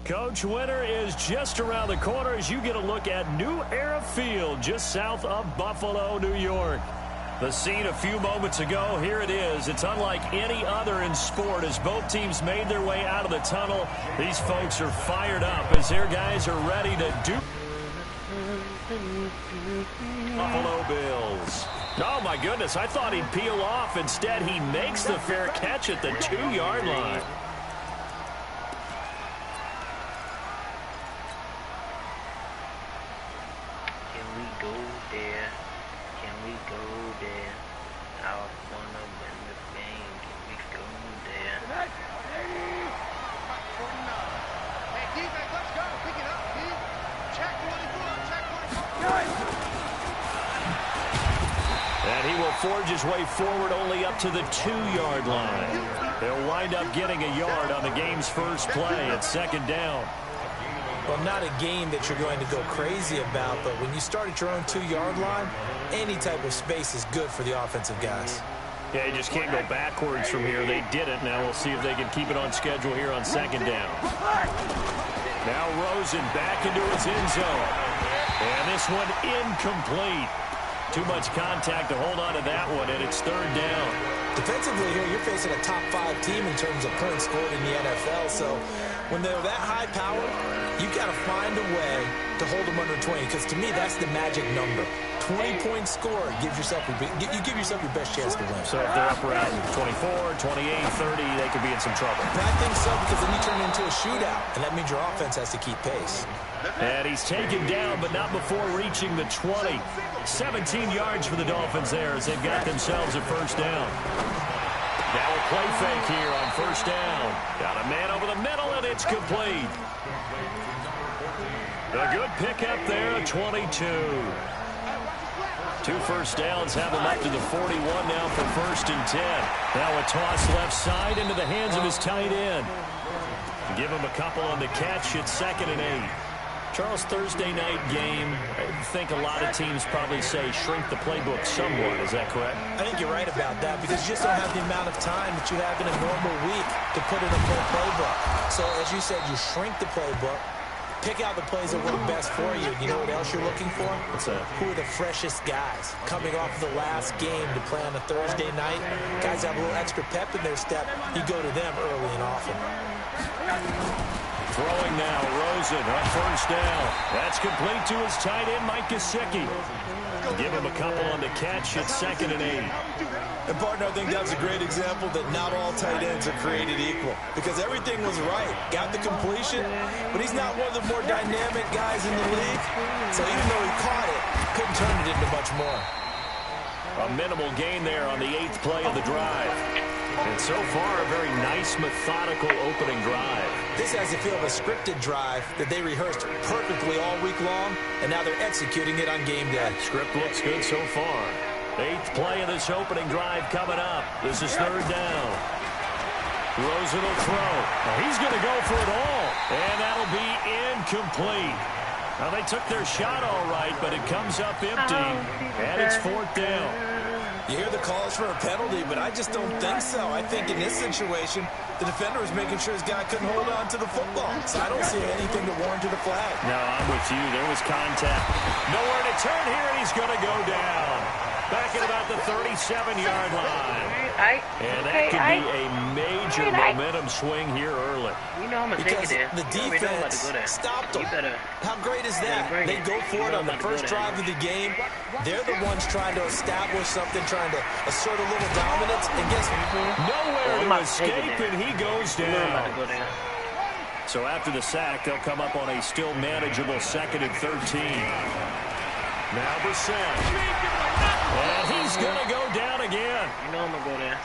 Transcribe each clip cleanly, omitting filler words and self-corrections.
Coach, winter is just around the corner as you get a look at New Era Field just south of Buffalo, New York. The scene a few moments ago, here it is. It's unlike any other in sport as both teams made their way out of the tunnel. These folks are fired up as their guys are ready to do. Buffalo Bills. Oh, my goodness. I thought he'd peel off. Instead, he makes the fair catch at the 2-yard line. Forge his way forward only up to the 2-yard line. They'll wind up getting a yard on the game's first play at 2nd down. Well, not a game that you're going to go crazy about, but when you start at your own 2-yard line, any type of space is good for the offensive guys. Yeah, you just can't go backwards from here. They did it. Now we'll see if they can keep it on schedule here on 2nd down. Now Rosen back into his end zone. And this one incomplete. Too much contact to hold on to that one, and it's 3rd down. Defensively here, you're facing a top-5 team in terms of points scored in the NFL, so when they're that high power, you've got to find a way to hold them under 20, because to me, that's the magic number. 20 points scored, you give yourself your best chance to win. So if they're up around 24, 28, 30, they could be in some trouble. I think so, because then you turn it into a shootout, and that means your offense has to keep pace. And he's taken down, but not before reaching the 20. 17 yards for the Dolphins there as they've got themselves a 1st down. Now a play fake here on 1st down. Got a man over the middle, and it's complete. A good pickup there, 22. 2 first downs have him up to the 41 now for 1st and 10. Now a toss left side into the hands of his tight end. Give him a couple on the catch. It's 2nd and 8. Charles, Thursday night game, I think a lot of teams probably say shrink the playbook somewhat. Is that correct? I think you're right about that because you just don't have the amount of time that you have in a normal week to put in a full playbook. So, as you said, you shrink the playbook, pick out the plays that work best for you. You know what else you're looking for? What's that? Who are the freshest guys coming off the last game to play on a Thursday night? Guys have a little extra pep in their step. You go to them early and often. Throwing now, Rosen on 1st down. That's complete to his tight end, Mike Gesicki. Give him a couple on the catch. It's 2nd and 8. And, partner, I think that's a great example that not all tight ends are created equal because everything was right. Got the completion, but he's not one of the more dynamic guys in the league. So even though he caught it, couldn't turn it into much more. A minimal gain there on the 8th play of the drive. And so far, a very nice, methodical opening drive. This has the feel of a scripted drive that they rehearsed perfectly all week long, and now they're executing it on game day. Script looks good so far. 8th play of this opening drive coming up. This is 3rd down. Rosen will throw. He's going to go for it all, and that'll be incomplete. Now, they took their shot all right, but it comes up empty, and it's 4th down. You hear the calls for a penalty, but I just don't think so. I think in this situation, the defender was making sure his guy couldn't hold on to the football. So I don't see anything to warrant a flag. No, I'm with you. There was contact. Nowhere to turn here, and he's going to go down. Back at about the 37-yard line. And that could be a major momentum swing here early. You know I'm going to take it there. The defense stopped them. How great is that? They go for it on the first drive of the game. They're the ones trying to establish something, trying to assert a little dominance. And guess what? Nowhere to escape, and he goes down. So after the sack, they'll come up on a still manageable 2nd and 13. Now Brissett. And he's going to go down again. You know I'm going to go there.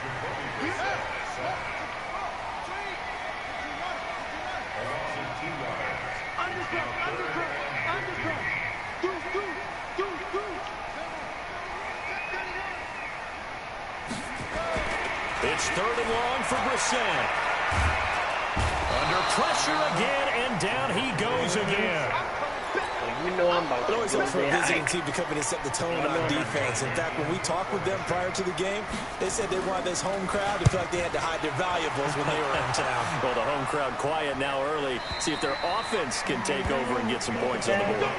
It's 3rd and long for Brissett. Under pressure again, and down he goes again. You know I'm about It to always do helps for a that. visiting team to come in and set the tone on defense. In fact, when we talked with them prior to the game, they said they wanted this home crowd to feel like they had to hide their valuables when they were in town. Well, the home crowd quiet now early. See if their offense can take over and get some points on the board.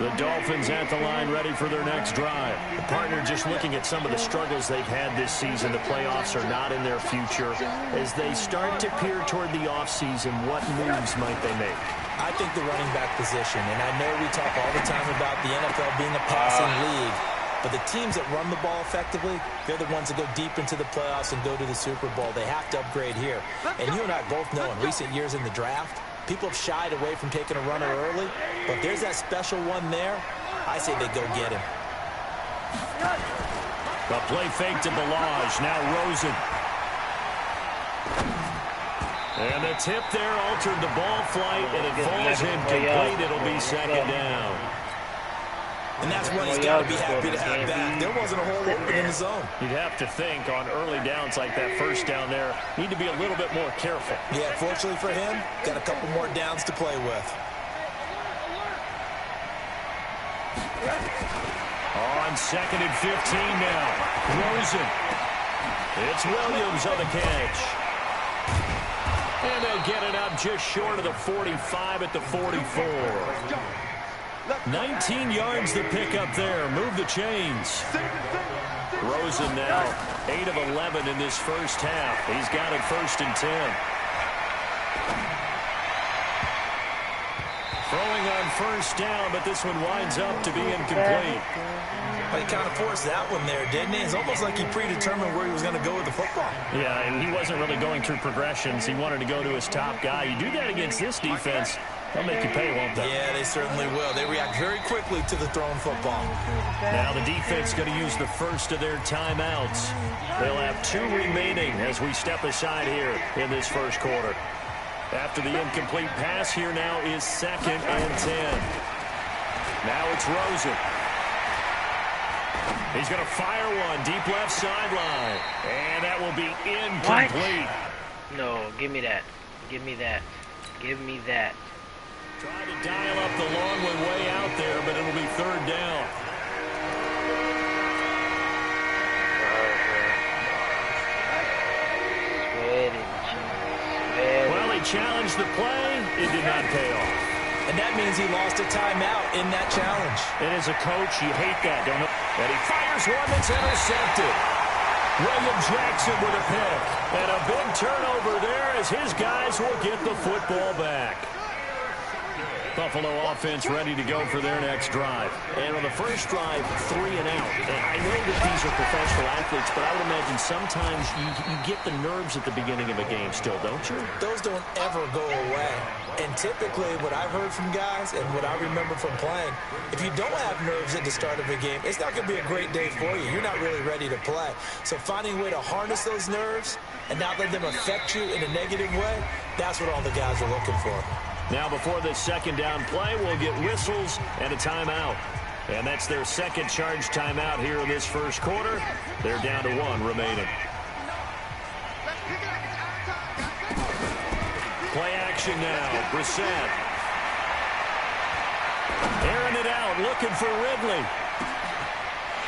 The Dolphins at the line ready for their next drive. The partner just looking at some of the struggles they've had this season. The playoffs are not in their future. As they start to peer toward the offseason, what moves might they make? I think the running back position, and I know we talk all the time about the NFL being a passing league, but the teams that run the ball effectively, they're the ones that go deep into the playoffs and go to the Super Bowl. They have to upgrade here. And you and I both know in recent years in the draft, people have shied away from taking a runner early, but if there's that special one there, I say they go get him. The play fake to Balaj. Now Rosen. And the tip there altered the ball flight, and it falls incomplete. It'll be second down. And that's when he's got to be happy to have back. There wasn't a hole open in the zone. You'd have to think on early downs like that first down there, need to be a little bit more careful. Yeah, fortunately for him, got a couple more downs to play with. On 2nd and 15 now. Rosen. It's Williams on the catch. And they'll get it up just short of the 45 at the 44. 19 yards to pick up there. Move the chains. Rosen now 8 of 11 in this first half. He's got it 1st and 10. Throwing on 1st down, but this one winds up to be incomplete. Well, he kind of forced that one there, didn't he? It's almost like he predetermined where he was going to go with the football. Yeah, and he wasn't really going through progressions. He wanted to go to his top guy. You do that against this defense, they'll make you pay, won't they? Yeah, they certainly will. They react very quickly to the thrown football. Now the defense going to use the first of their timeouts. They'll have 2 remaining as we step aside here in this first quarter. After the incomplete pass, here now is 2nd and 10. Now it's Rosen. He's going to fire one deep left sideline. And that will be incomplete. What? No, give me that. Give me that. Give me that. Trying to dial up the long one way out there, but it'll be 3rd down. Well, he challenged the play. It did not pay off. And that means he lost a timeout in that challenge. And as a coach, you hate that, don't you? And he fires one that's intercepted. William Jackson with a pick. And a big turnover there as his guys will get the football back. Buffalo offense ready to go for their next drive. And on the first drive, 3 and out. And I know that these are professional athletes, but I would imagine sometimes you get the nerves at the beginning of a game still, don't you? Those don't ever go away. And typically what I've heard from guys and what I remember from playing, if you don't have nerves at the start of a game, it's not going to be a great day for you. You're not really ready to play. So finding a way to harness those nerves and not let them affect you in a negative way, that's what all the guys are looking for. Now before this 2nd down play, we'll get whistles and a timeout. And that's their 2nd charge timeout here in this first quarter. They're down to 1 remaining. Play action now. Brissett. Airing it out, looking for Ridley.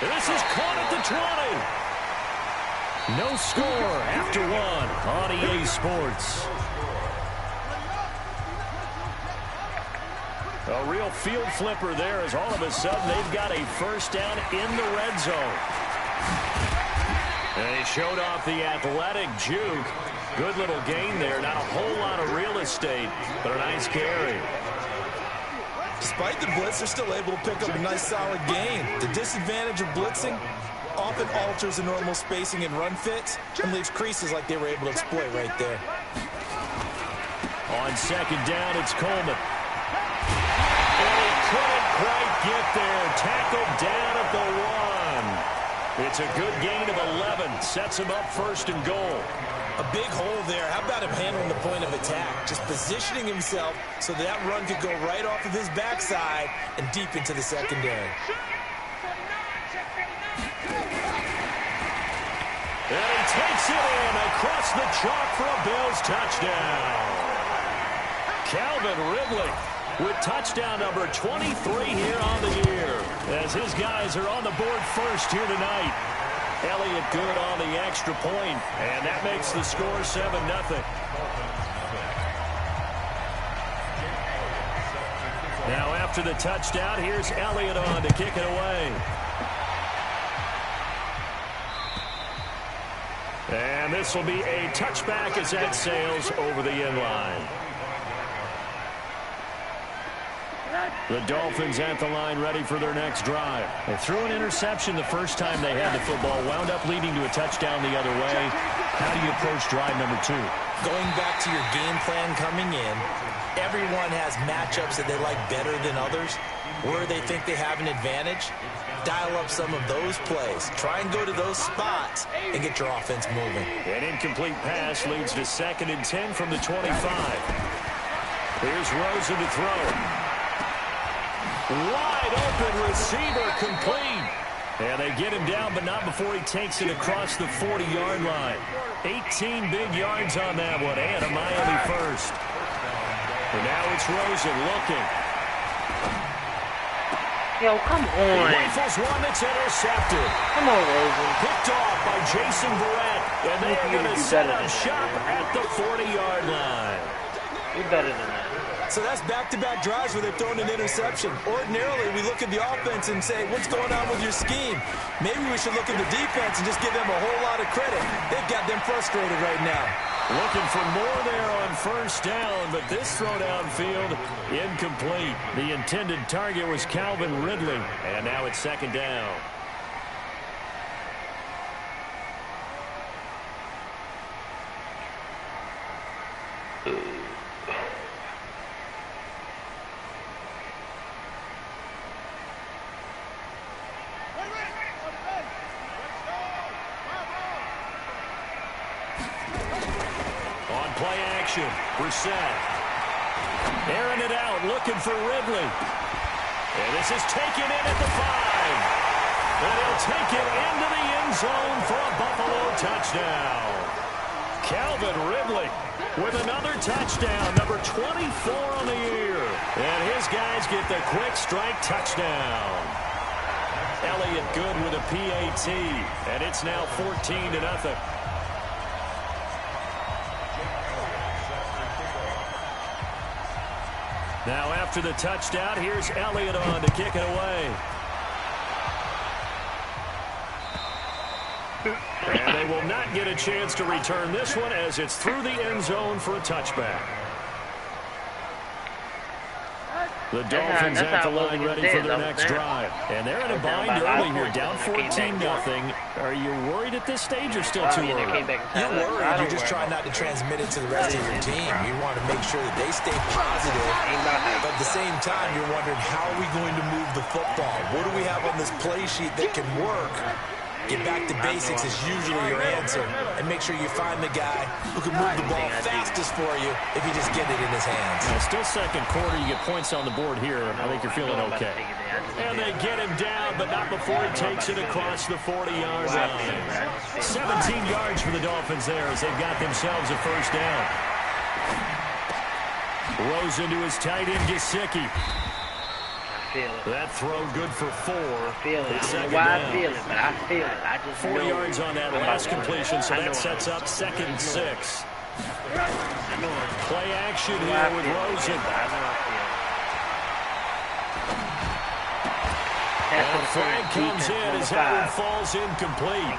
This is caught at the 20. No score after 1 on EA Sports. A real field flipper there as all of a sudden they've got a 1st down in the red zone. And he showed off the athletic juke. Good little gain there. Not a whole lot of real estate, but a nice carry. Despite the blitz, they're still able to pick up a nice solid gain. The disadvantage of blitzing often alters the normal spacing and run fits and leaves creases like they were able to exploit right there. On 2nd down, it's Coleman. And he couldn't quite get there. Tackled down at the 1. It's a good gain of 11. Sets him up 1st and goal. A big hole there. How about him handling the point of attack? Just positioning himself so that run could go right off of his backside and deep into the secondary. And he takes it in across the chalk for a Bills touchdown. Calvin Ridley with touchdown number 23 here on the year, as his guys are on the board first here tonight. Elliott good on the extra point, and that makes the score 7-0. Now after the touchdown, here's Elliott on to kick it away. And this will be a touchback as that sails over the end line. The Dolphins at the line ready for their next drive. They threw an interception the first time they had the football, wound up leading to a touchdown the other way. How do you approach drive number 2? Going back to your game plan coming in, everyone has matchups that they like better than others. Where they think they have an advantage, dial up some of those plays. Try and go to those spots and get your offense moving. An incomplete pass leads to 2nd and 10 from the 25. Here's Rosen to throw. Wide open receiver, complete. And they get him down, but not before he takes it across the 40-yard line. 18 big yards on that one, and a Miami first. And now it's Rosen looking. Yo, come on. He rifles one that's intercepted. Come on, Rosen. Picked off by Jason Verrett. And they are going to set up shop at the 40-yard line. You're better than that. So that's back-to-back drives where they've thrown an interception. Ordinarily, we look at the offense and say, what's going on with your scheme? Maybe we should look at the defense and just give them a whole lot of credit. They've got them frustrated right now. Looking for more there on first down, but this throw downfield incomplete. The intended target was Calvin Ridley, and now it's 2nd down. Brissett. Airing it out, looking for Ridley. And this is taken in at the 5. And he'll take it into the end zone for a Buffalo touchdown. Calvin Ridley with another touchdown, number 24 on the year. And his guys get the quick strike touchdown. Elliott good with a PAT. And it's now 14-0. Now after the touchdown, here's Elliott on to kick it away. And they will not get a chance to return this one as it's through the end zone for a touchback. The Dolphins at the line ready for their next drive. And they're in a bind early here, down 14-0. Are you worried at this stage or still too early? You're worried. You're just trying not to transmit it to the rest of your team. You want to make sure that they stay positive. But at the same time, you're wondering, how are we going to move the football? What do we have on this play sheet that can work? Get back to basics is usually your answer. And make sure you find the guy who can move the ball fastest for you if you just get it in his hands. Now, still 2nd quarter. You get points on the board here. I think you're feeling okay. And they get him down, but not before he takes it across the 40-yard line. 17 yards for the Dolphins there as they've got themselves a first down. Rosen to his tight end, Gesicki. That throw good for 4. I feel it. I don't know why I feel it, but I feel it. I just 4 yards on that last completion, so that sets up 2nd and 6. Play action here with Rosen. And the flag comes in as that one falls incomplete.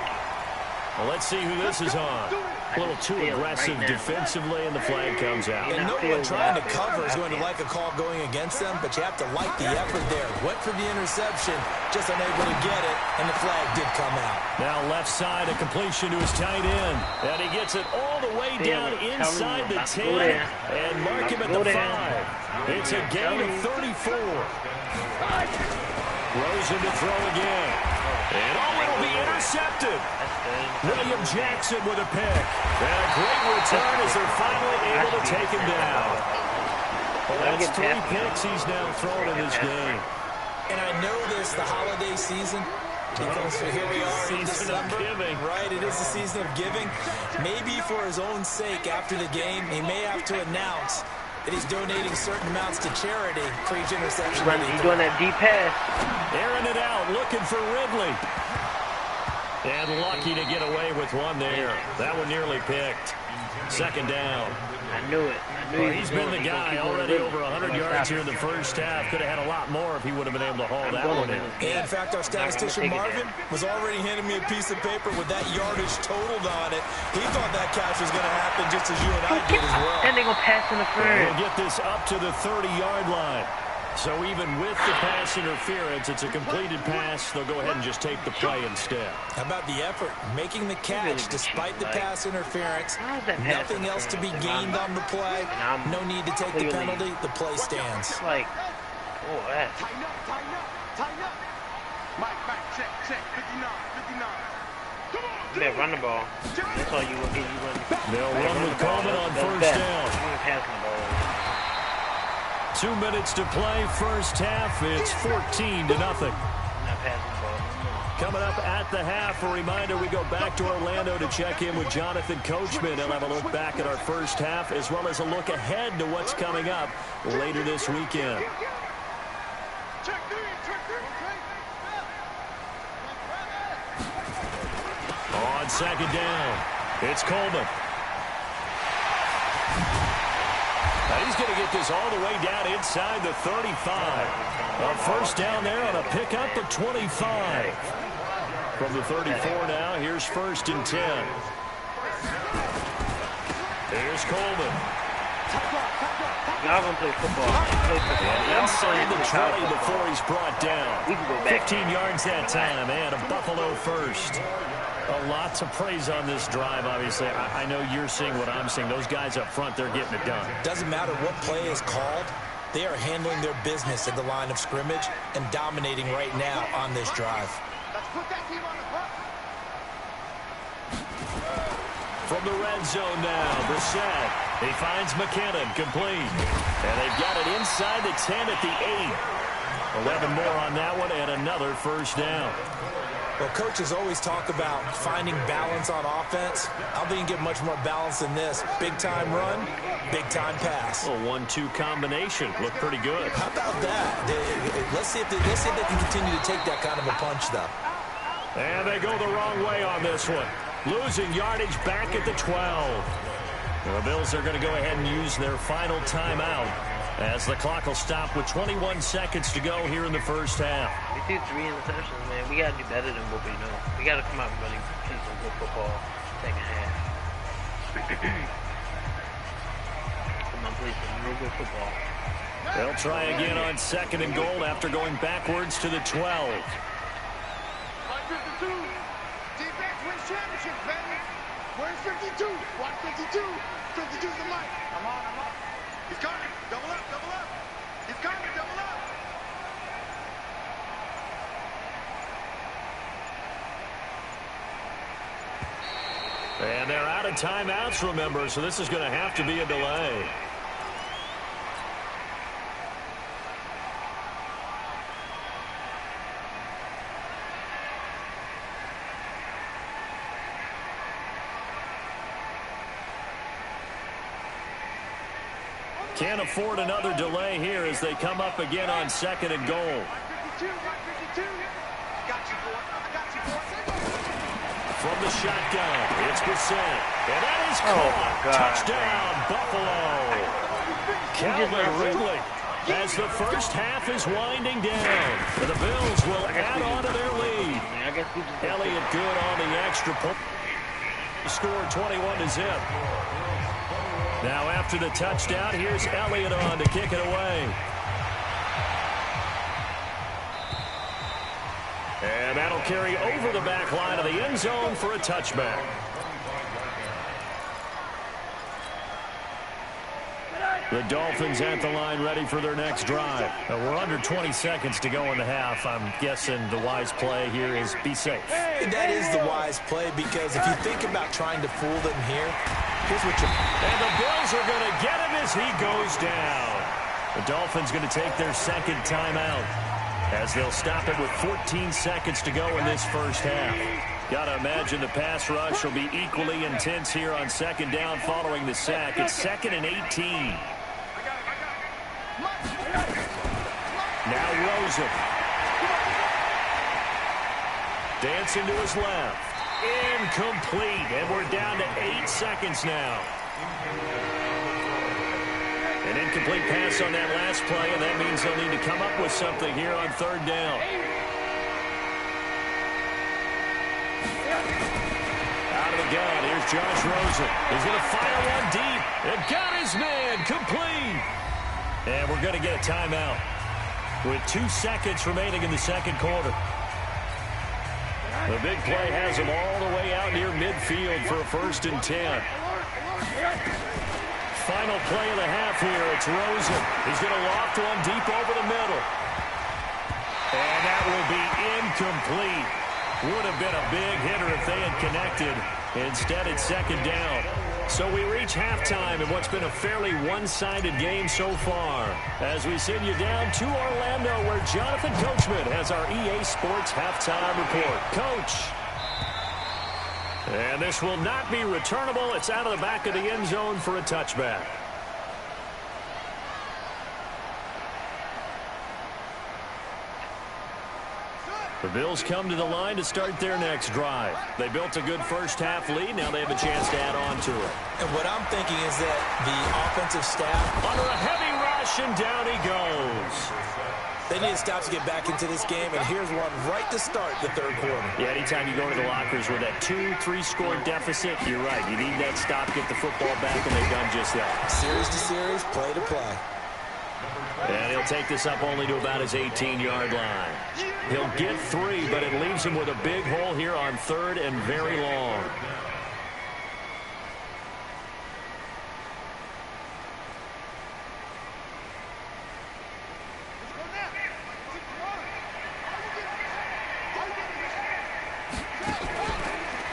Well, let's see who this is on. A little too aggressive defensively, and the flag comes out. And no one trying to cover is going to like a call going against them, but you have to like the effort there. Went for the interception, just unable to get it, and the flag did come out. Now left side, a completion to his tight end. And he gets it all the way down inside the 10 and mark him at the 5. It's a gain of 34. Rosen to throw again. And it'll be intercepted. William Jackson with a pick. And a great return as they're finally able to take him down. Well, that's 3 picks he's now thrown in this game. And I know this, the holiday season, So here we are in Season of December. giving. Right, it is the season of giving. Maybe for his own sake after the game, he may have to announce that he's donating certain amounts to charity for each interception. He's doing that deep pass. Airing it out, looking for Ridley. And lucky to get away with one there. That one nearly picked. Second down. I knew it. Well, he's been the guy already over 100 yards here in the first half. Could have had a lot more if he would have been able to haul that one in. And in fact, our statistician Marvin was already handing me a piece of paper with that yardage totaled on it. He thought that catch was going to happen just as you and I did as well. And they're going to pass interference. We'll get this up to the 30-yard line. So even with the pass interference, it's a completed pass. They'll go ahead and just take the play instead. How about the effort? Making the catch despite the pass interference. Nothing else to be gained on the play. No need to take the penalty. The play stands. It's like, oh, that. Tighten up. Mike, check, 59. Come on, You better run the ball. That's all you will get. They'll run with Coleman on first down. You ain't passing the ball. 2 minutes to play, first half. It's 14-0. Not passing the ball. Coming up at the half, a reminder, we go back to Orlando to check in with Jonathan Coachman. He'll have a look back at our first half, as well as a look ahead to what's coming up later this weekend. check three. On second down, it's Coleman. Now he's going to get this all the way down inside the 35. A first down there on a pickup of 25. From the 34 now, here's first and 10. Here's Coleman. Y'all gonna play football. Inside the 20 before he's brought down. We can go back. 15 yards that time, and a Buffalo first. A lot to praise on this drive, obviously. I know you're seeing what I'm seeing. Those guys up front, they're getting it done. Doesn't matter what play is called. They are handling their business at the line of scrimmage and dominating right now on this drive. Let's put that team on the bus. From the red zone now, Brissett. He finds McKinnon, complete. And they've got it inside the 10 at the 8. 11 more on that one, and another first down. Well, coaches always talk about finding balance on offense. I don't think you can get much more balance than this. Big-time run, big-time pass. A 1-2 combination. Looked pretty good. How about that? Let's see if they can continue to take that kind of a punch, though. And they go the wrong way on this one. Losing yardage back at the 12. The Bills are going to go ahead and use their final timeout as the clock will stop with 21 seconds to go here in the first half. We threw 3 interceptions, man. We got to do better than what we know. We got to come out and really play some good football second half. Come on, play some real good football. They'll try again on second and goal after going backwards to the 12. Mike 52. Defense wins championships, baby. Where's 52? Watch 52. 52's the mic. I'm on. He's coming. Double up. He's coming. Double up. And they're out of timeouts, remember, so this is going to have to be a delay. Can't afford another delay here as they come up again on second and goal. 52. Got you, boy. I got you, boy. From the shotgun, it's Brissett. And that is caught. Touchdown, Buffalo. Calvin Ridley as the first half is winding down. And the Bills will add on to their lead. Elliott good on the extra point. Scored 21-0. Now after the touchdown, here's Elliott on to kick it away. And that'll carry over the back line of the end zone for a touchback. The Dolphins at the line ready for their next drive. Now we're under 20 seconds to go in the half. I'm guessing the wise play here is be safe. That is the wise play because if you think about trying to fool them here, here's what you... And the Bills are going to get him as he goes down. The Dolphins going to take their second timeout. as they'll stop it with 14 seconds to go in this first half. Got to imagine the pass rush will be equally intense here on second down following the sack. It's 2nd and 18. Now Rosen. Dancing to his left. Incomplete. And we're down to 8 seconds now. An incomplete pass on that last play, and that means they'll need to come up with something here on third down. Out of the gun, here's Josh Rosen. He's going to fire one deep. And got his man, complete. And we're going to get a timeout with 2 seconds remaining in the second quarter. The big play has him all the way out near midfield for a 1st and 10. Final play of the half here. It's Rosen. He's going to loft one deep over the middle. And that will be incomplete. Would have been a big hitter if they had connected. Instead, it's second down. So we reach halftime in what's been a fairly one-sided game so far. As we send you down to Orlando, where Jonathan Coachman has our EA Sports halftime report. Coach. And this will not be returnable. It's out of the back of the end zone for a touchback. The Bills come to the line to start their next drive. They built a good first half lead. Now they have a chance to add on to it. And what I'm thinking is that the offensive staff, under a heavy rush, and down he goes. They need to stop to get back into this game, and here's one right to start the third quarter. Yeah, anytime you go to the lockers with that 2-3 score deficit, you're right. You need that stop, get the football back, and they've done just that. Series to series, play to play. And he'll take this up only to about his 18-yard line. He'll get 3, but it leaves him with a big hole here on 3rd and very long.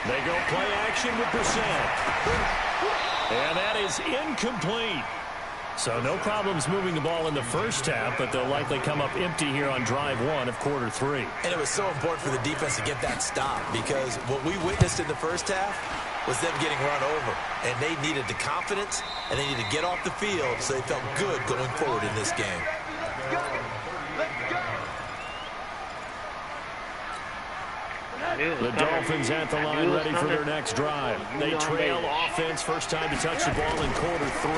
They go play action with Percent. And that is incomplete. So no problems moving the ball in the first half, but they'll likely come up empty here on drive 1 of quarter 3. And it was so important for the defense to get that stop, because what we witnessed in the first half was them getting run over. And they needed the confidence, and they needed to get off the field so they felt good going forward in this game. The Dolphins at the line ready for their next drive. They trail offense, first time to touch the ball in quarter 3,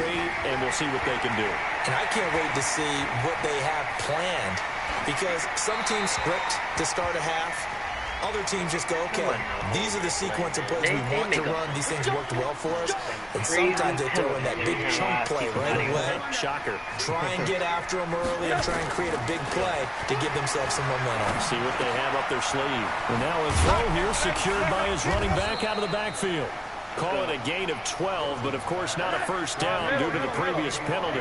and we'll see what they can do. And I can't wait to see what they have planned, because some teams script to start a half. Other teams just go, okay, these are the sequence of plays we want to run. These things worked well for us. And sometimes they throw in that big chunk play right away. Shocker. Try and get after them early and try and create a big play to give themselves some momentum. See what they have up their sleeve. And now a throw here secured by his running back out of the backfield. Call it a gain of 12, but of course not a first down due to the previous penalty.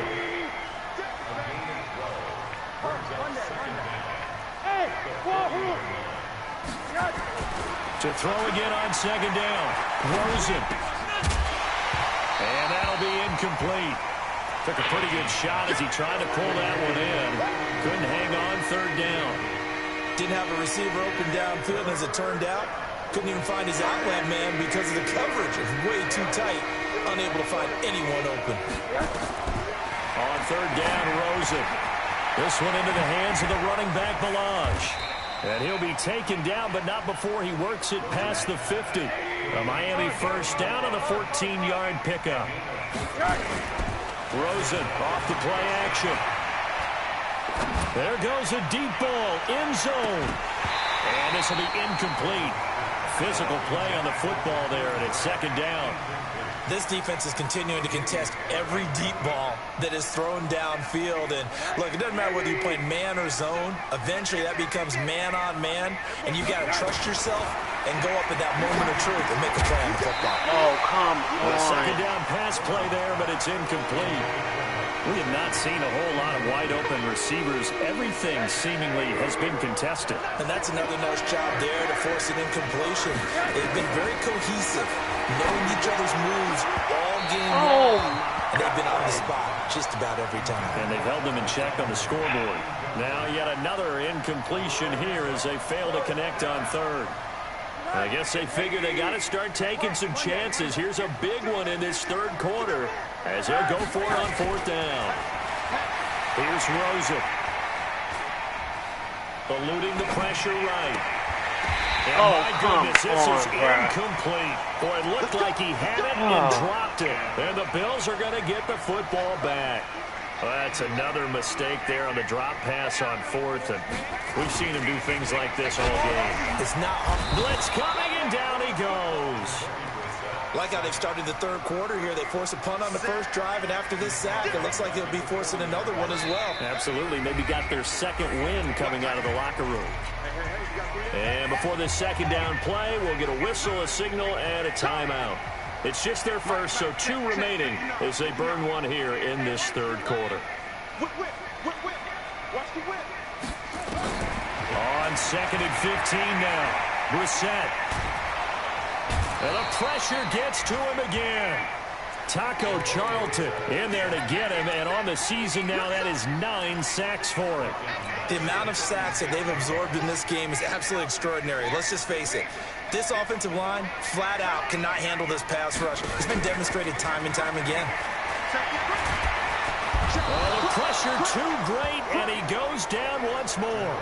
To throw again on second down. Rosen. And that'll be incomplete. Took a pretty good shot as he tried to pull that one in. Couldn't hang on third down. Didn't have a receiver open downfield, as it turned out. Couldn't even find his outlet man because of the coverage. It was way too tight. Unable to find anyone open. On third down, Rosen. This one into the hands of the running back, Melange. And he'll be taken down, but not before he works it past the 50. A Miami first down on the 14-yard pickup. Rosen off the play action. There goes a deep ball, end zone. And this will be incomplete. Physical play on the football there, and it's second down. This defense is continuing to contest every deep ball that is thrown downfield. And look, it doesn't matter whether you're playing man or zone. Eventually, that becomes man on man, and you got to trust yourself and go up at that moment of truth and make a play on the football. Oh, come on. A second down pass play there, but it's incomplete. We have not seen a whole lot of wide-open receivers. Everything seemingly has been contested. And that's another nice job there to force an incompletion. They've been very cohesive, knowing each other's moves all game long. And they've been on the spot just about every time. And they've held them in check on the scoreboard. Now yet another incompletion here as they fail to connect on third. I guess they figure they got to start taking some chances. Here's a big one in this third quarter as they'll go for it on fourth down. Here's Rosen. Eluding the pressure right. And my goodness, this is incomplete. Boy, it looked like he had it and dropped it. And the Bills are going to get the football back. Well, that's another mistake there on the drop pass on fourth. And we've seen him do things like this all game. It's not blitz coming, and down he goes. Like how they've started the third quarter here. They force a punt on the first drive, and after this sack, it looks like they'll be forcing another one as well. Absolutely. Maybe got their second win coming out of the locker room. And before this second down play, we'll get a whistle, a signal, and a timeout. It's just their first, so 2 remaining as they burn one here in this third quarter. Watch the whip. On second and 15 now. Brissett. And the pressure gets to him again. Taco Charlton in there to get him, and on the season now, that is 9 sacks for him. The amount of sacks that they've absorbed in this game is absolutely extraordinary. Let's just face it. This offensive line, flat out, cannot handle this pass rush. It's been demonstrated time and time again. Oh, the pressure too great, and he goes down once more.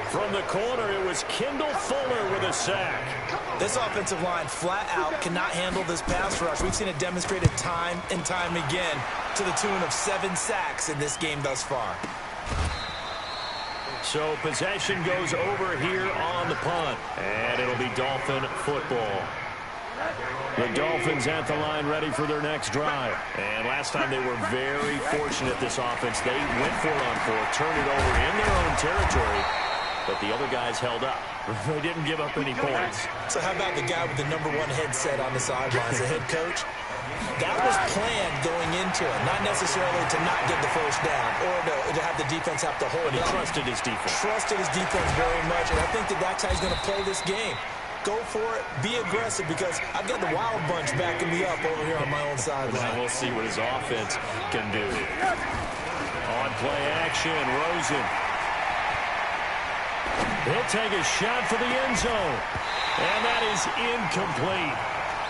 From the corner, it was Kendall Fuller with a sack. This offensive line, flat out, cannot handle this pass rush. We've seen it demonstrated time and time again to the tune of 7 sacks in this game thus far. So possession goes over here on the punt, and it'll be Dolphin football. The Dolphins at the line ready for their next drive. And last time they were very fortunate, this offense. They went for it on fourth, turned it over in their own territory, but the other guys held up. They didn't give up any points. So how about the guy with the #1 headset on the sidelines, the head coach? That was planned going into it, not necessarily to not get the first down or to have the defense have to hold it. But he trusted his defense. Trusted his defense very much, and I think that that's how he's going to play this game. Go for it, be aggressive, because I've got the wild bunch backing me up over here on my own sideline. We'll see what his offense can do. On play action, Rosen. He'll take a shot for the end zone, and that is incomplete.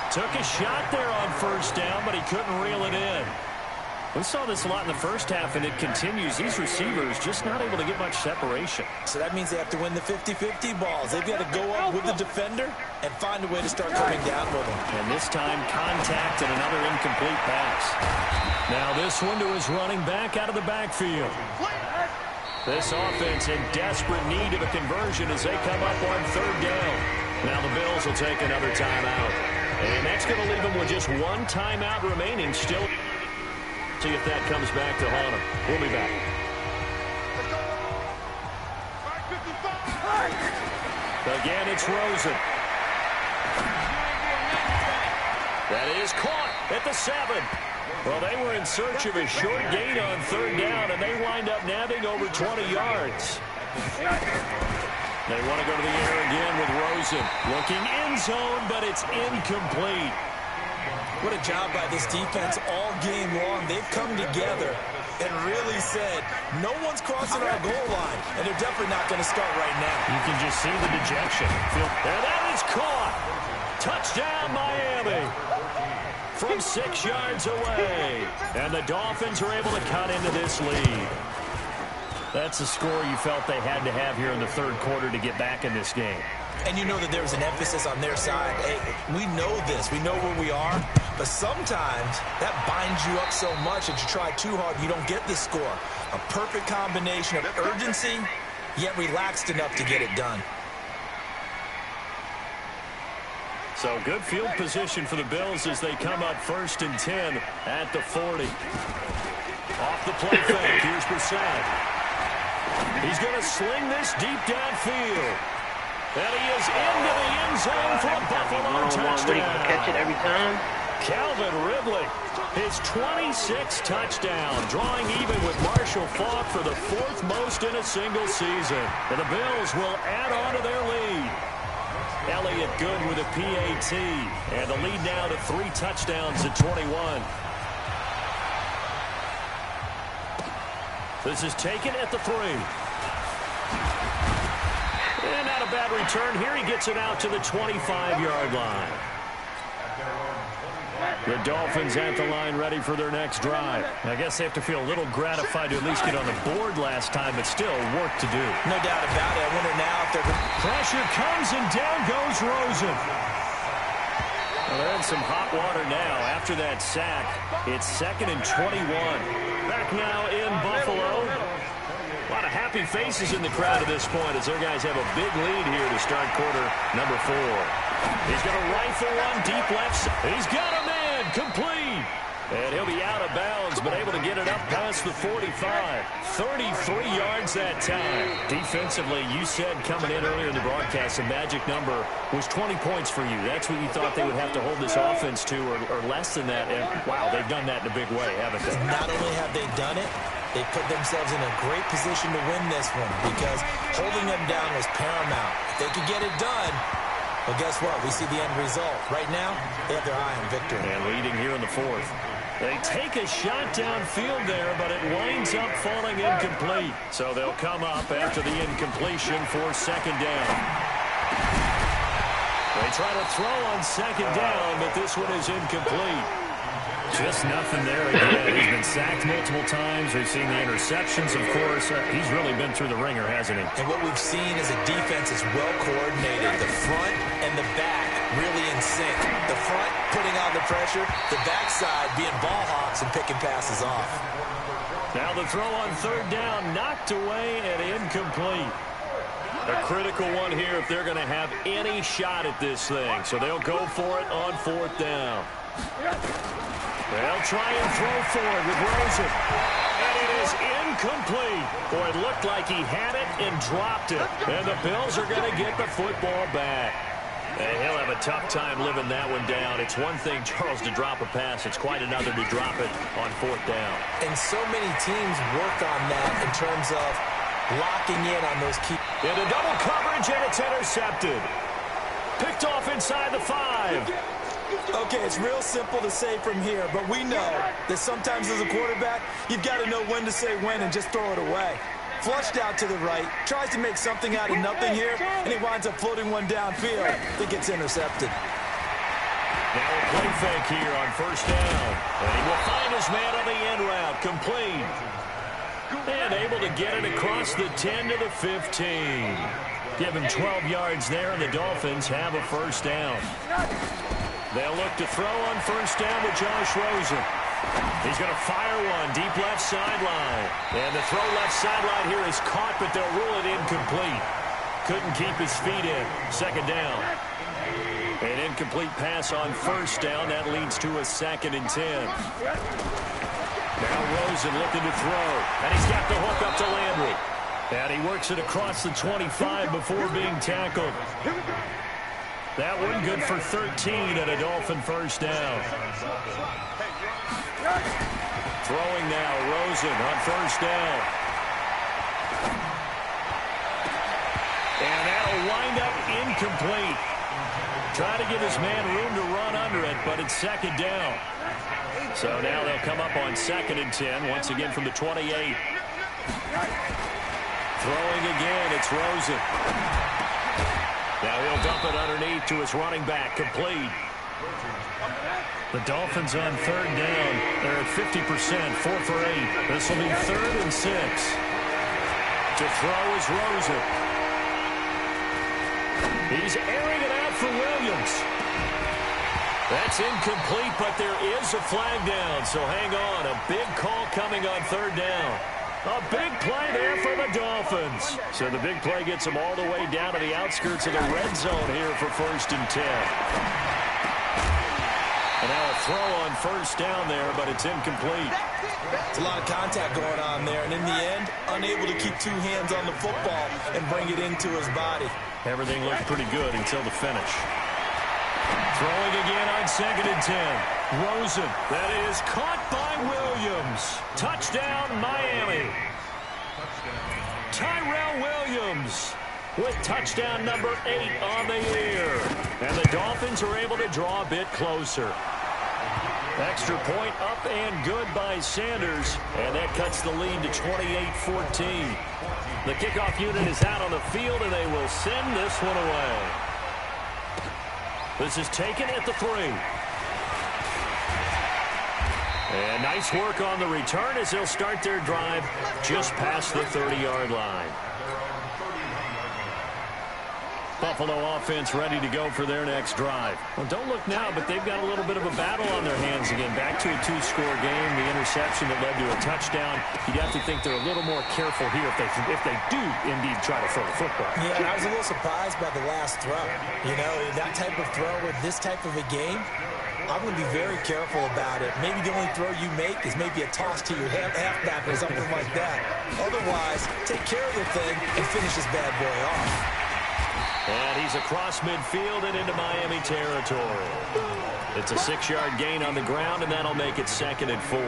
Took a shot there on first down, but he couldn't reel it in. We saw this a lot in the first half, and it continues. These receivers just not able to get much separation. So that means they have to win the 50-50 balls. They've got to go up with the defender and find a way to start coming down with them. And this time, contact and another incomplete pass. Now this one to his running back out of the backfield. This offense in desperate need of a conversion as they come up on third down. Now the Bills will take another timeout. And that's going to leave them with just 1 timeout remaining. Still see if that comes back to haunt them. We'll be back. Again, it's Rosen. That is caught at the 7. Well, they were in search of a short gain on third down, and they wind up nabbing over 20 yards. They want to go to the air again with Rosen. Looking end zone, but it's incomplete. What a job by this defense all game long. They've come together and really said, no one's crossing our goal line, and they're definitely not going to start right now. You can just see the dejection. And that is caught. Touchdown, Miami. From 6 yards away. And the Dolphins are able to cut into this lead. That's the score you felt they had to have here in the third quarter to get back in this game. And you know that there was an emphasis on their side. Hey, we know this. We know where we are. But sometimes that binds you up so much that you try too hard, you don't get the score. A perfect combination of urgency, yet relaxed enough to get it done. So good field position for the Bills as they come up 1st and 10 at the 40. Off the play fake, here's Brissett. He's going to sling this deep downfield. And he is into the end zone for a Buffalo touchdown. He can catch it every time. Calvin Ridley, his 26th touchdown, drawing even with Marshall Faulk for the 4th most in a single season. And the Bills will add on to their lead. Elliott Good with a PAT, and the lead now to 3 touchdowns at 21. This is taken at the 3. a bad return here. He gets it out to the 25-yard line. The Dolphins at the line ready for their next drive. I guess they have to feel a little gratified to at least get on the board last time, but still work to do. No doubt about it. I wonder now if they're... Pressure comes and down goes Rosen. Well, they're in some hot water now. After that sack, it's 2nd and 21. Back now in Buffalo. A lot of happy faces in the crowd at this point as their guys have a big lead here to start quarter number 4. He's going to rifle one deep left. He's got a man complete. And he'll be out of bounds, but able to get it up past the 45. 33 yards that time. Defensively, you said coming in earlier in the broadcast, the magic number was 20 points for you. That's what you thought they would have to hold this offense to, or less than that. And, wow, they've done that in a big way, haven't they? Not only have they done it, they put themselves in a great position to win this one because holding them down was paramount. If they could get it done, well, guess what? We see the end result. Right now, they have their eye on victory. And leading here in the 4th. They take a shot downfield there, but it winds up falling incomplete. So they'll come up after the incompletion for 2nd down. They try to throw on 2nd down, but this one is incomplete. Just nothing there again. He's been sacked multiple times. We've seen the interceptions, of course. He's really been through the ringer, hasn't he? And what we've seen is a defense is well coordinated. The front and the back really in sync. The front putting on the pressure, the backside being ball hawks and picking passes off. Now the throw on 3rd down, knocked away and incomplete. A critical one here if they're going to have any shot at this thing. So they'll go for it on 4th down. They'll try and throw forward with Rosen. And it is incomplete. Boy, it looked like he had it and dropped it. And the Bills are going to get the football back. And he'll have a tough time living that one down. It's one thing, Charles, to drop a pass. It's quite another to drop it on 4th down. And so many teams work on that in terms of locking in on those key. Into double coverage, and it's intercepted. Picked off inside the 5. Okay, it's real simple to say from here, but we know that sometimes as a quarterback, you've got to know when to say when and just throw it away. Flushed out to the right, tries to make something out of nothing here, and he winds up floating one downfield that gets intercepted. Now a play fake here on 1st down. And he will find his man on the end route, complete. And able to get it across the 10 to the 15. Give him 12 yards there, and the Dolphins have a 1st down. They'll look to throw on 1st down with Josh Rosen. He's going to fire one deep left sideline. And the throw left sideline here is caught, but they'll rule it incomplete. Couldn't keep his feet in. 2nd down. An incomplete pass on 1st down. That leads to a 2nd and 10. Now Rosen looking to throw. And he's got the hook up to Landry. And he works it across the 25 before being tackled. That one good for 13 and a Dolphin 1st down. Throwing now, Rosen on 1st down. And that'll wind up incomplete. Trying to give his man room to run under it, but it's 2nd down. So now they'll come up on 2nd and 10, once again from the 28. Throwing again, it's Rosen. Now he'll dump it underneath to his running back, complete. The Dolphins on 3rd down. They're at 50%, 4 for 8. This will be 3rd and 6. To throw is Rosen. He's airing it out for Williams. That's incomplete, but there is a flag down, so hang on. A big call coming on 3rd down. A big play there for the Dolphins. So the big play gets them all the way down to the outskirts of the red zone here for 1st and 10. And now a throw on 1st down there, but it's incomplete. It's a lot of contact going on there, and in the end, unable to keep 2 hands on the football and bring it into his body. Everything looked pretty good until the finish. Throwing again on 2nd and 10. Rosen, that is caught by Williams. Touchdown, Miami. Tyrell Williams with touchdown number 8 on the year. And the Dolphins are able to draw a bit closer. Extra point up and good by Sanders. And that cuts the lead to 28-14. The kickoff unit is out on the field, and they will send this one away. This is taken at the 3. And nice work on the return as they'll start their drive just past the 30-yard line. Buffalo offense ready to go for their next drive. Well, don't look now, but they've got a little bit of a battle on their hands again. Back to a 2-score game, the interception that led to a touchdown. You'd have to think they're a little more careful here if they do indeed try to throw the football. Yeah, I was a little surprised by the last throw. You know, that type of throw with this type of a game, I'm going to be very careful about it. Maybe the only throw you make is maybe a toss to your halfback or something like that. Otherwise, take care of the thing and finish this bad boy off. And he's across midfield and into Miami territory. It's a 6-yard gain on the ground, and that'll make it 2nd and 4.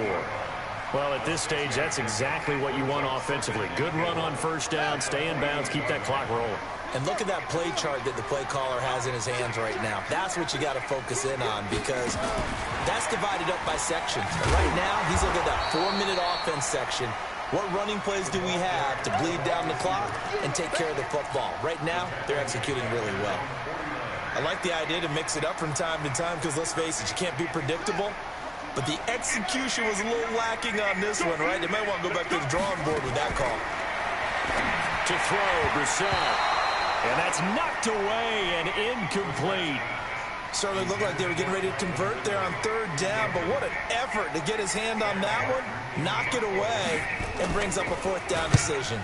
Well, at this stage, that's exactly what you want offensively. Good run on first down, stay in bounds, keep that clock rolling. And look at that play chart that the play caller has in his hands right now. That's what you got to focus in on because that's divided up by sections. And right now, he's looking at that 4-minute offense section. What running plays do we have to bleed down the clock and take care of the football? Right now, they're executing really well. I like the idea to mix it up from time to time because, let's face it, you can't be predictable. But the execution was a little lacking on this one, right? They might want to go back to the drawing board with that call. To throw, Brissett. And that's knocked away and incomplete. Certainly looked like they were getting ready to convert there on 3rd down, but what an effort to get his hand on that one, knock it away, and brings up a 4th down decision.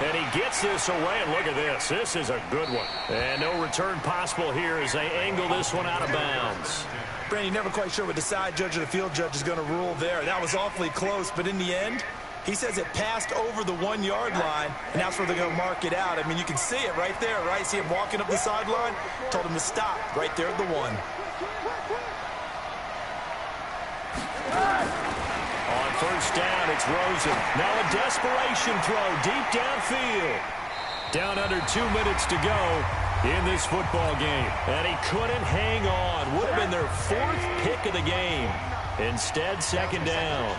And he gets this away, and look at this. This is a good one. And no return possible here as they angle this one out of bounds. Brandon, never quite sure what the side judge or the field judge is going to rule there. That was awfully close, but in the end, he says it passed over the 1-yard line, and that's where they're going to mark it out. I mean, you can see it right there, right? See him walking up the sideline? Told him to stop right there at the 1. On first down, it's Rosen. Now a desperation throw deep downfield. Down under 2 minutes to go in this football game. And he couldn't hang on. Would have been their 4th pick of the game. Instead, 2nd down.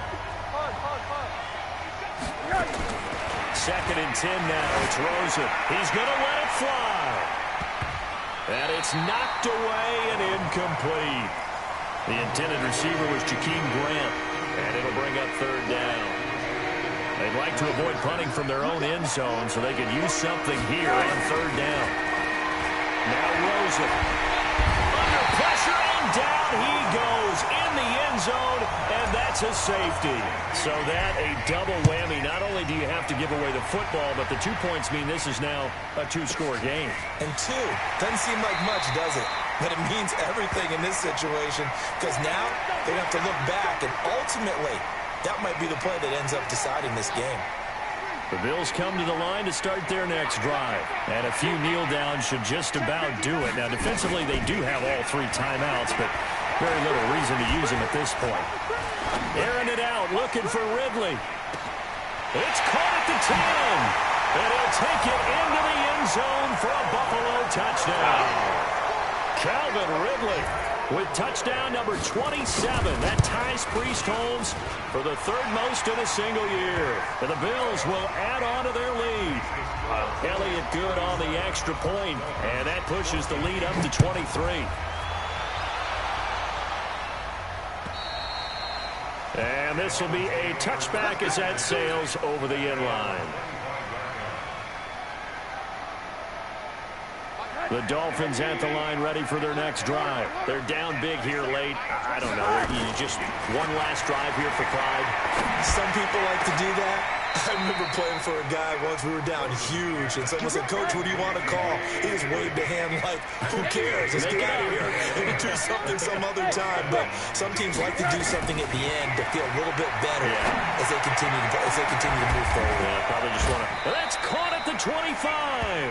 2nd and 10 now. It's Rosen. He's going to let it fly. And it's knocked away and incomplete. The intended receiver was Jakeem Grant. And it'll bring up 3rd down. They'd like to avoid punting from their own end zone so they could use something here on 3rd down. Now Rosen. Under pressure and down he goes in the end zone, and that's a safety. So that a double whammy. Not only do you have to give away the football, but the 2 points mean this is now a 2-score game. And 2 doesn't seem like much, does it? But it means everything in this situation because now they have to look back, and ultimately that might be the play that ends up deciding this game. The Bills come to the line to start their next drive. And a few kneel downs should just about do it. Now, defensively, they do have all 3 timeouts, but very little reason to use them at this point. Airing it out, looking for Ridley. It's caught at the 10. And he'll take it into the end zone for a Buffalo touchdown. Calvin Ridley with touchdown number 27. That ties Priest Holmes for the 3rd most in a single year. And the Bills will add on to their lead. Elliott good on the extra point, and that pushes the lead up to 23. And this will be a touchback as that sails over the end line. The Dolphins at the line ready for their next drive. They're down big here late. I don't know. Just one last drive here for pride. Some people like to do that. I remember playing for a guy once. We were down huge, and someone said, "Coach, what do you want to call?" He just waved a hand like, "Who cares? Let's get out of here and do something some other time." But some teams like to do something at the end to feel a little bit better as they continue to move forward. Yeah, probably just want to. That's caught at the 25.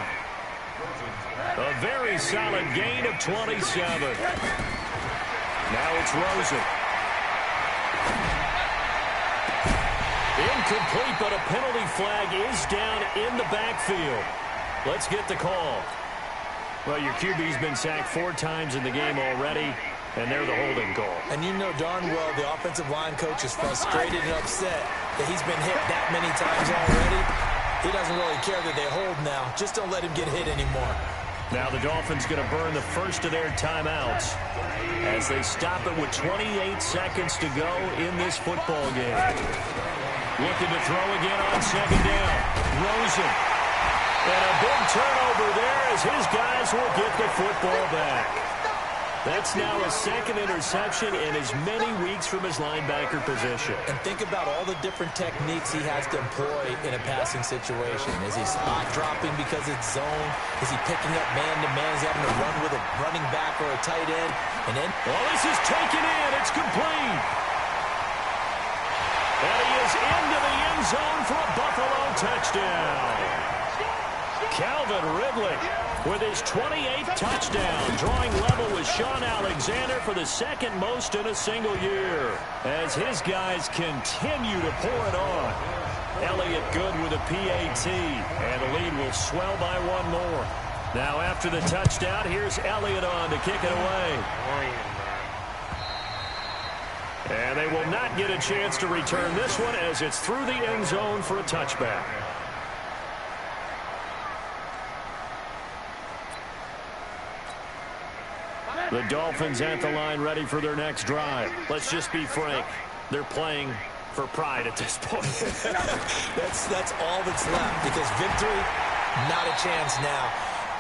A very solid gain of 27. Now it's Rosen. Incomplete, but a penalty flag is down in the backfield. Let's get the call. Well, your QB's been sacked 4 times in the game already, and they're the holding call. And you know darn well the offensive line coach is frustrated and upset that he's been hit that many times already. He doesn't really care that they hold now. Just don't let him get hit anymore. Now the Dolphins going to burn the first of their timeouts as they stop it with 28 seconds to go in this football game. Looking to throw again on second down. Rosen. And a big turnover there as his guys will get the football back. That's now his second interception in as many weeks from his linebacker position. And think about all the different techniques he has to employ in a passing situation. Is he spot dropping because it's zone? Is he picking up man-to-man? Is he having to run with a running back or a tight end? And then, well, this is taken in. It's complete. And he is into the end zone for a Buffalo touchdown. Calvin Ridley with his 28th touchdown, drawing level with Sean Alexander for the second most in a single year, as his guys continue to pour it on. Elliott good with a PAT, and the lead will swell by one more. Now after the touchdown, here's Elliott on to kick it away. And they will not get a chance to return this one as it's through the end zone for a touchback. The Dolphins at the line ready for their next drive. Let's just be frank. They're playing for pride at this point. that's all that's left, because victory, not a chance now.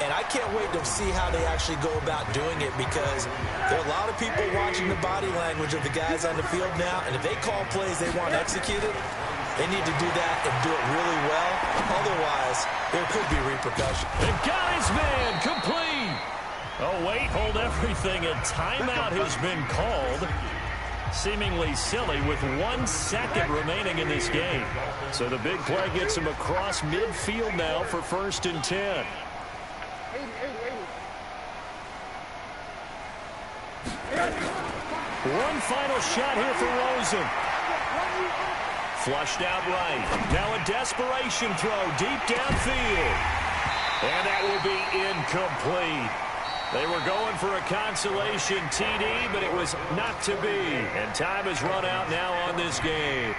And I can't wait to see how they actually go about doing it, because there are a lot of people watching the body language of the guys on the field now, and if they call plays they want executed, they need to do that and do it really well. Otherwise, there could be repercussions. They've got his man complete. Oh, wait, hold everything. A timeout has been called. Seemingly silly with 1 second remaining in this game. So the big play gets him across midfield now for 1st and 10. One final shot here for Rosen. Flushed out right. Now a desperation throw deep downfield. And that will be incomplete. They were going for a consolation TD, but it was not to be. And time has run out now on this game.